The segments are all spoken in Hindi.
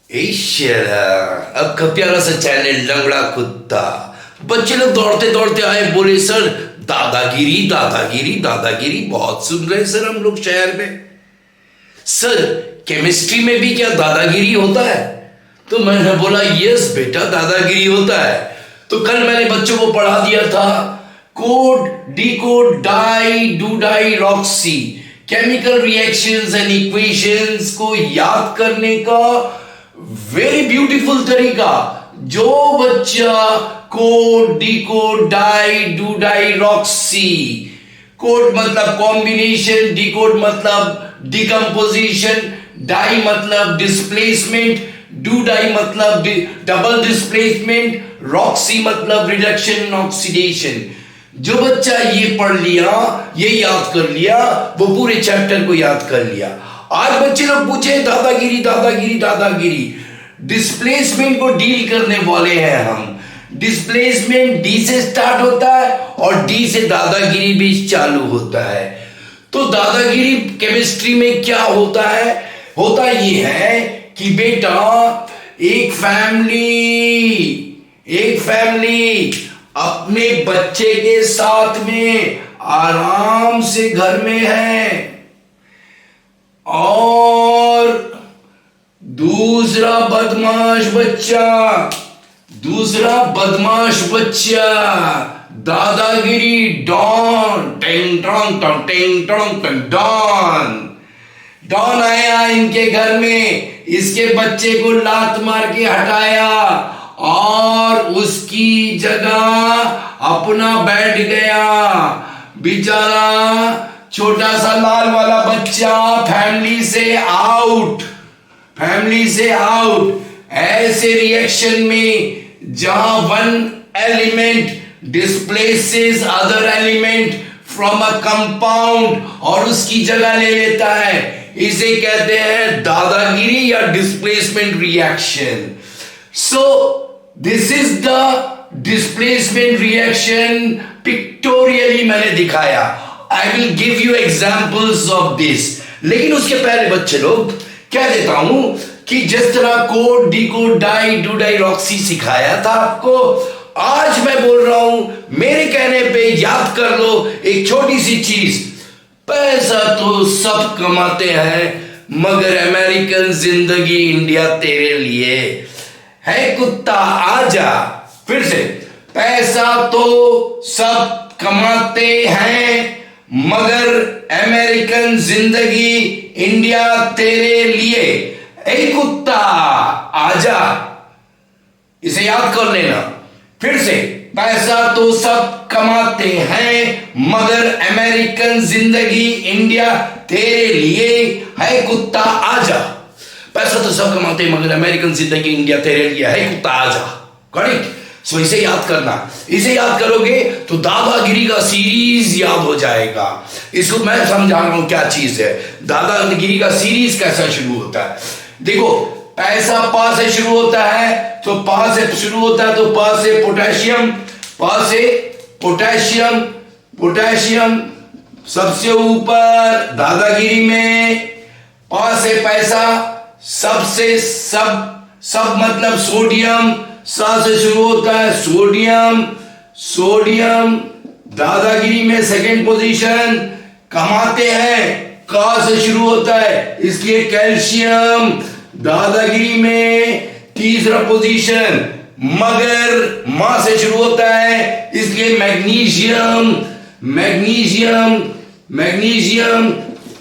ईश्वरा, अब का प्यारा सा चैनल लंगड़ा कुत्ता। बच्चे लोग दौड़ते दौड़ते आए, बोले सर दादागिरी दादागिरी दादागिरी बहुत सुन रहे सर हम लोग शहर में। सर केमिस्ट्री में भी क्या दादागिरी होता है? तो मैंने बोला यस बेटा दादागिरी होता है। तो कल मैंने बच्चों को पढ़ा दिया था कोड डीकोड डाई डूडाई रॉक्सी केमिकल रिएक्शंस एंड इक्वेशंस को याद करने का वेरी ब्यूटीफुल तरीका। जो बच्चा कोड डीकोड डाई डूडाई रॉक्सी, कोड मतलब कॉम्बिनेशन, डीकोड मतलब डिकम्पोजिशन, डाई मतलब डिस्प्लेसमेंट, डूडाई मतलब डबल डिस्प्लेसमेंट, रॉक्सी मतलब रिडक्शन ऑक्सीडेशन। जो बच्चा ये पढ़ लिया, ये याद कर लिया, वो पूरे चैप्टर को याद कर लिया। आज बच्चे लोग पूछे दादागिरी दादागिरी दादागिरी। डिस्प्लेसमेंट को डील करने वाले हैं हम। डिस्प्लेसमेंट डी से स्टार्ट होता है और डी से दादागिरी भी चालू होता है। तो दादागिरी केमिस्ट्री में क्या होता है? होता ये है कि बेटा एक फैमिली अपने बच्चे के साथ में आराम से घर में है और दूसरा बदमाश बच्चा दादागिरी don tang Tong Tong tang Tong Tong don आया इनके घर में, इसके बच्चे को लात मार के हटाया और उसकी जगह अपना बैठ गया। बेचारा छोटा सा लाल वाला बच्चा फैमिली से आउट। ऐसे रिएक्शन में जहां one element displaces other element from a compound और उसकी जगह ले लेता है, इसे कहते हैं दादागिरी या displacement reaction. So this is the displacement reaction. Pictorially मैंने दिखाया। I will give you examples of this. लेकिन उसके पहले बच्चे लोग कह देता हूं कि जिस तरह कोड डीकोड डाई डूडाई रॉक्सी सिखाया था आपको, आज मैं बोल रहा हूं मेरे कहने पे याद कर लो एक छोटी सी चीज। पैसा तो सब कमाते हैं मगर अमेरिकन जिंदगी इंडिया तेरे लिए है। कुत्ता आजा, फिर से। पैसा तो सब कमाते हैं मगर अमेरिकन जिंदगी इंडिया तेरे लिए। ए कुत्ता आजा, इसे याद कर लेना। फिर से, पैसा तो सब कमाते हैं मगर अमेरिकन जिंदगी इंडिया तेरे लिए है। कुत्ता आजा। पैसा तो सब कमाते हैं मगर अमेरिकन जिंदगी इंडिया तेरे लिए है। कुत्ता आजा। करेक्ट। सो इसे याद करना। इसे याद करोगे तो दादागिरी का सीरीज याद हो जाएगा। इसको मैं समझा रहा हूं क्या चीज है। दादागिरी का सीरीज कैसा शुरू होता है? देखो, पैसा पा से शुरू होता है, तो पा से शुरू होता है तो पा से पोटेशियम सबसे ऊपर दादागिरी में। पा से पैसा, सबसे सब मतलब सोडियम, सा से शुरू होता है सोडियम दादागिरी में सेकंड पोजीशन। कमाते हैं, का से शुरू होता है इसलिए कैल्शियम दादागिरी में तीसरा पोजीशन। मगर मां से शुरू होता है इसलिए मैग्नीशियम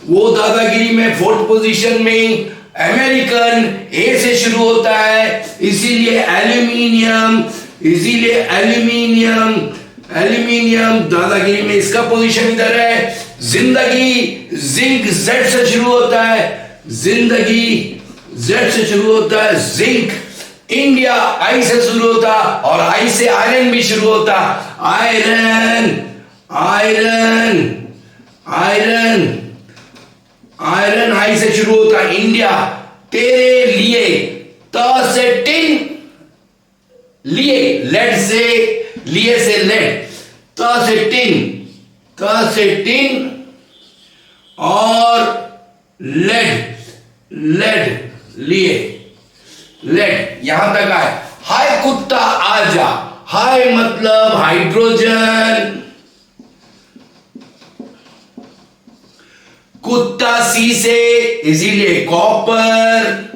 वो दादागिरी में फोर्थ पोजीशन में। अमेरिकन ए से शुरू होता है इसीलिए एल्यूमिनियम दादागिरी में इसका पोजीशन इधर है। जिंदगी जिंक जेड से शुरू होता है, जिंक। इंडिया आई से शुरू होता और आई से आयरन भी शुरू होता। आयरन आई से शुरू होता है। इंडिया तेरे लिए, त से टिन, लेड से लेड, त से टिन और लेड लिए। लेट, यहां तक आए। हाय कुत्ता आजा, हाय मतलब हाइड्रोजन, कुत्ता सी से इसीलिए कॉपर,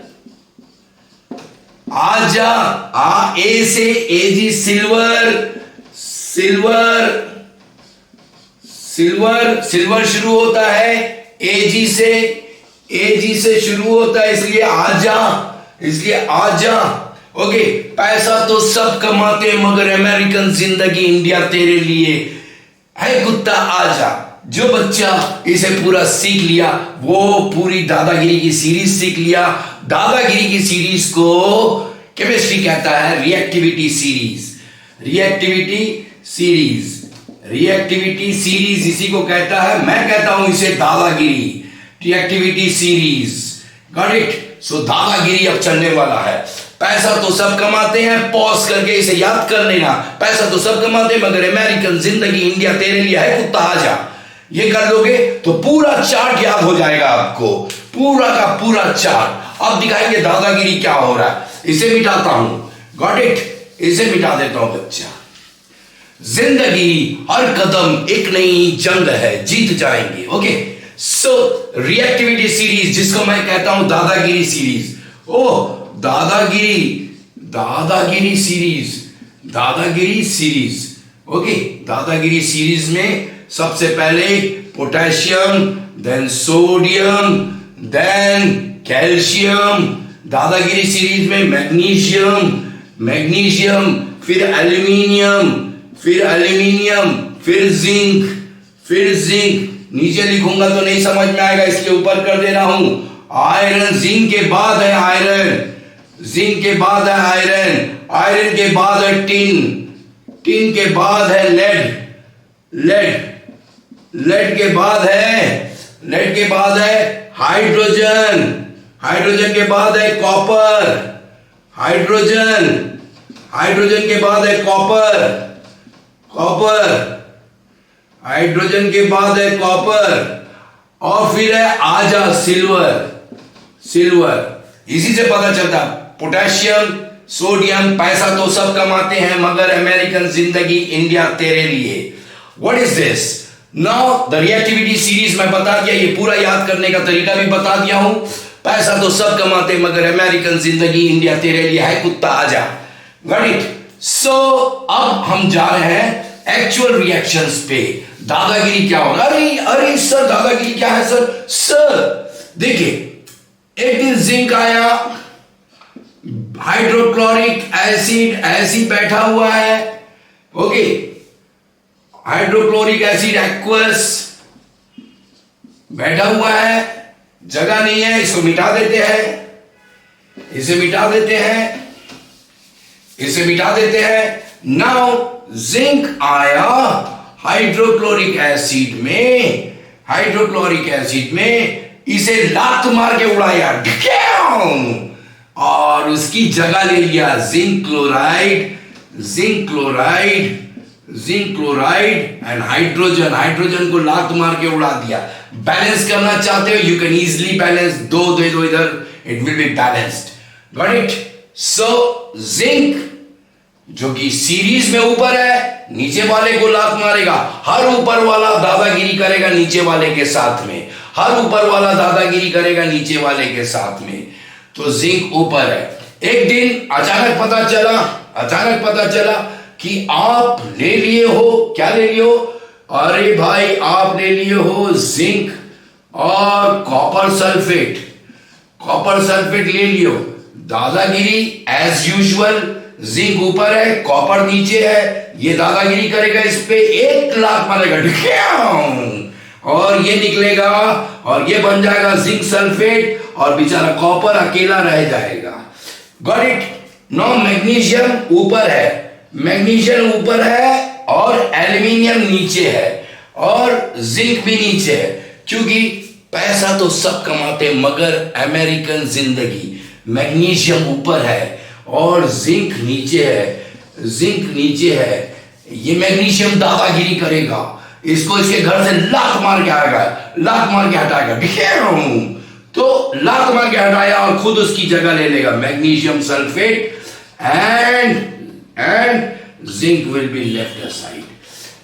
आजा आ ए से AG silver, silver, silver, silver शुरू होता है एजी से, एजी से शुरू होता है इसलिए आजा, इसलिए आजा। ओके, पैसा तो सब कमाते हैं मगर अमेरिकन जिंदगी इंडिया तेरे लिए है कुत्ता आजा। जो बच्चा इसे पूरा सीख लिया वो पूरी दादागिरी की सीरीज सीख लिया। दादागिरी की सीरीज को केमिस्ट्री कहता है reactivity series, reactivity series, reactivity series इसी को कहता है। मैं कहता हूं इसे दादागिरी, reactivity series. Got it? So दादागिरी अब चलने वाला है। पैसा तो सब कमाते हैं, पॉज करके इसे याद कर लेना। पैसा तो सब कमाते हैं मगर अमेरिकन जिंदगी इंडिया तेरे लिए है कुत्ता आजा। ये कर लोगे तो पूरा चार्ट याद हो जाएगा आपको, पूरा का पूरा चार्ट। अब दिखाएंगे दादागिरी क्या हो रहा है। इसे मिटाता हूं, गॉट इट? इसे मिटा देता हूं बच्चा। जिंदगी हर कदम एक नई जंग है, जीत जाएंगे। ओके, सो रिएक्टिविटी सीरीज जिसको मैं कहता हूं दादागिरी सीरीज। ओह दादागिरी, दादागिरी सीरीज, दादागिरी सीरीज। ओके, दादागिरी सीरीज में सबसे पहले potassium, then sodium, then calcium. दादागिरी सीरीज में मैग्नीशियम, मैग्नीशियम, फिर एल्यूमिनियम, फिर एल्यूमिनियम, फिर जिंक, फिर जिंक। नीचे लिखूंगा तो नहीं समझ में आएगा इसलिए ऊपर कर दे रहा हूं। आयरन, जिंक के बाद है आयरन, जिंक के बाद है आयरन, आयरन के बाद है टिन, टिन के बाद है लेड, लेड, लेड के बाद है, लेड के बाद है हाइड्रोजन, हाइड्रोजन के बाद है कॉपर, हाइड्रोजन, हाइड्रोजन के बाद है कॉपर, कॉपर, हाइड्रोजन के बाद है कॉपर, और फिर है आजा सिल्वर, सिल्वर। इसी से पता चलता पोटेशियम, सोडियम। पैसा तो सब कमाते हैं मगर अमेरिकन जिंदगी इंडिया तेरे लिए। What is this? Now the reactivity series मैं बता दिया, ये पूरा याद करने का तरीका भी बता दिया हूं। पैसा तो सब कमाते हैं मगर अमेरिकन जिंदगी इंडिया तेरे लिए है कुत्ता आजा। Got it? सो अब हम जा रहे हैं एक्चुअल रिएक्शंस पे। दादागिरी क्या होगा? अरे अरे सर दादागिरी क्या है सर? सर देखिए, एक दिन जिंक आया, हाइड्रोक्लोरिक एसिड ऐसी बैठा हुआ है। ओके, हाइड्रोक्लोरिक एसिड एक्वस बैठा हुआ है, जगह नहीं है, इसको मिटा देते हैं, इसे मिटा देते हैं, इसे मिटा देते हैं। नाउ जिंक आया हाइड्रोक्लोरिक एसिड में, हाइड्रोक्लोरिक एसिड में इसे लात मार के उड़ाया और उसकी जगह ले लिया zinc chloride, zinc chloride, zinc chloride and hydrogen. Hydrogen को लात मार के उड़ा दिया। बैलेंस करना चाहते हो, यू कैन इजिली बैलेंस, दो दे दो इधर, it will be balanced. Got it? So zinc जो कि सीरीज में ऊपर है, नीचे वाले को लात मारेगा। हर ऊपर वाला दादागिरी करेगा नीचे वाले के साथ में, हर ऊपर वाला दादागिरी करेगा नीचे वाले के साथ में। तो जिंक ऊपर है। एक दिन अचानक पता चला, अचानक पता चला कि आप ले लिए हो, क्या ले लिए हो? अरे भाई आप ले लिए हो जिंक और कॉपर सल्फेट, कॉपर सल्फेट ले लियो। दादागिरी एज यूजुअल, जिंक ऊपर है, कॉपर नीचे है, ये दादागिरी करेगा, इस पे 1 लाख मारेगा और ये निकलेगा और ये बन जाएगा जिंक सल्फेट और बेचारा कॉपर अकेला रह जाएगा। Got it? नो, मैग्नीशियम ऊपर है, मैग्नीशियम ऊपर है और एल्यूमिनियम नीचे है और जिंक भी नीचे है, क्योंकि पैसा तो सब कमाते मगर अमेरिकन जिंदगी। मैग्नीशियम ऊपर है और जिंक नीचे है, जिंक नीचे है। ये मैग्नीशियम दादागिरी करेगा, इसको इसके घर से लात मार के आएगा, लात मार के हटाएगा। तो लात मार के हटाया और खुद उसकी जगह ले लेगा magnesium sulphate and zinc will be left aside.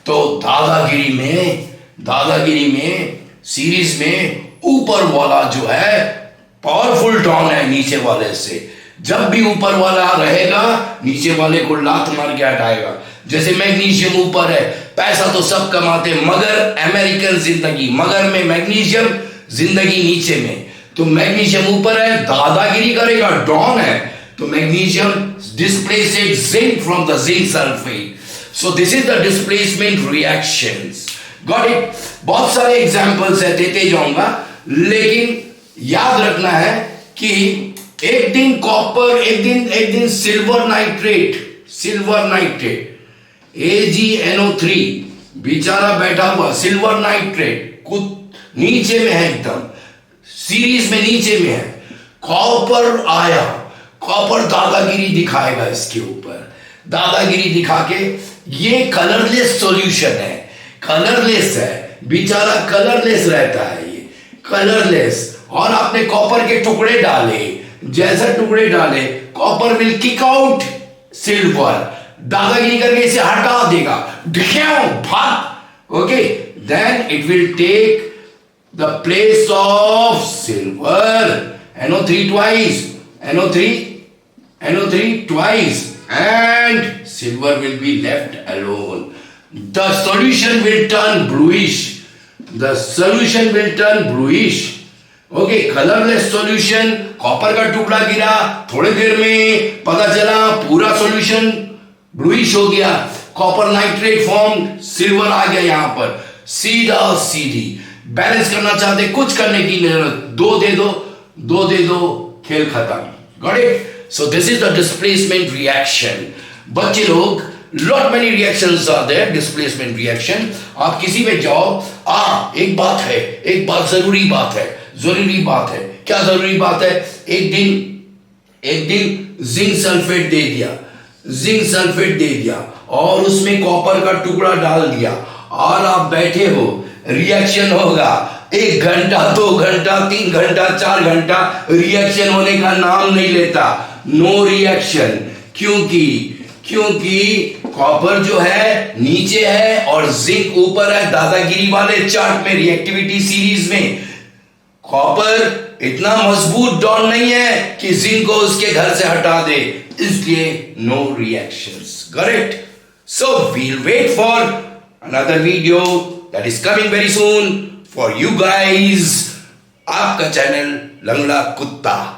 तो दादागिरी में सीरीज में ऊपर वाला जो है पावरफुल डाउन है नीचे वाले से। जब भी ऊपर वाला रहेगा नीचे वाले को लात मार के हटाएगा। जैसे मैग्नीशियम ऊपर है, पैसा तो सब कमाते मगर अमेरिकन जिंदगी, मगर में मैग्नीशियम जिंदगी नीचे में। तो मैग्नीशियम ऊपर है, दादागिरी करेगा, डॉन है, तो magnesium displaces zinc from the zinc sulphate. So this is the displacement reactions. Got it? बहुत सारे एग्जांपल्स है, देते जाऊंगा, लेकिन याद रखना है कि एक दिन कॉपर, एक दिन सिल्वर नाइट्रेट AgNO3 बेचारा बैठा हुआ, सिल्वर नाइट्रेट कुछ नीचे में है, एकदम सीरीज में नीचे में है। कॉपर आया, कॉपर दादागिरी दिखाएगा इसके ऊपर, दादागिरी दिखा के ये कलरलेस सॉल्यूशन है, कलरलेस है, बेचारा कलरलेस रहता है, ये कलरलेस। और आपने कॉपर के टुकड़े डाले, जैसा टुकड़े डाले copper will kick out silver, दादागिरी करके इसे हटा देगा, भाग। Okay, then it will take the place of silver, NO3 twice, and silver will be left alone. The solution will turn bluish. Okay, colourless solution, copper का टुकड़ा गिरा, थोड़ी देर में पता चला पूरा सॉल्यूशन ब्लूइश हो गया, कॉपर नाइट्रेट फॉर्म, सिल्वर आ गया यहां पर, सीधा सीधी। बैलेंस करना चाहते, कुछ करने की जरूरत, दो दे दो, खेल खत्म। Got it? So this is the displacement reaction. बच्चे लोग, lot many reactions are there, displacement reaction. आप किसी में जाओ, एक बात जरूरी बात है। क्या जरूरी बात है? एक दिन जिंक सल्फेट दे दिया और उसमें कॉपर का टुकड़ा डाल दिया और आप बैठे हो, रिएक्शन होगा 1 घंटा, 2 घंटा, 3 घंटा, 4 घंटा, रिएक्शन होने का नाम नहीं लेता, नो रिएक्शन। क्योंकि कॉपर जो है नीचे है और जिंक ऊपर है। दादागिरी वाले चार्ट में, रिएक्टिविटी सीरीज में कॉपर इतना मजबूत डॉन नहीं है कि जिंक को उसके घर से हटा दे, इसलिए no reactions. Correct? So we'll wait for another video that is coming very soon for you guys. आपका चैनल लंगड़ा कुत्ता।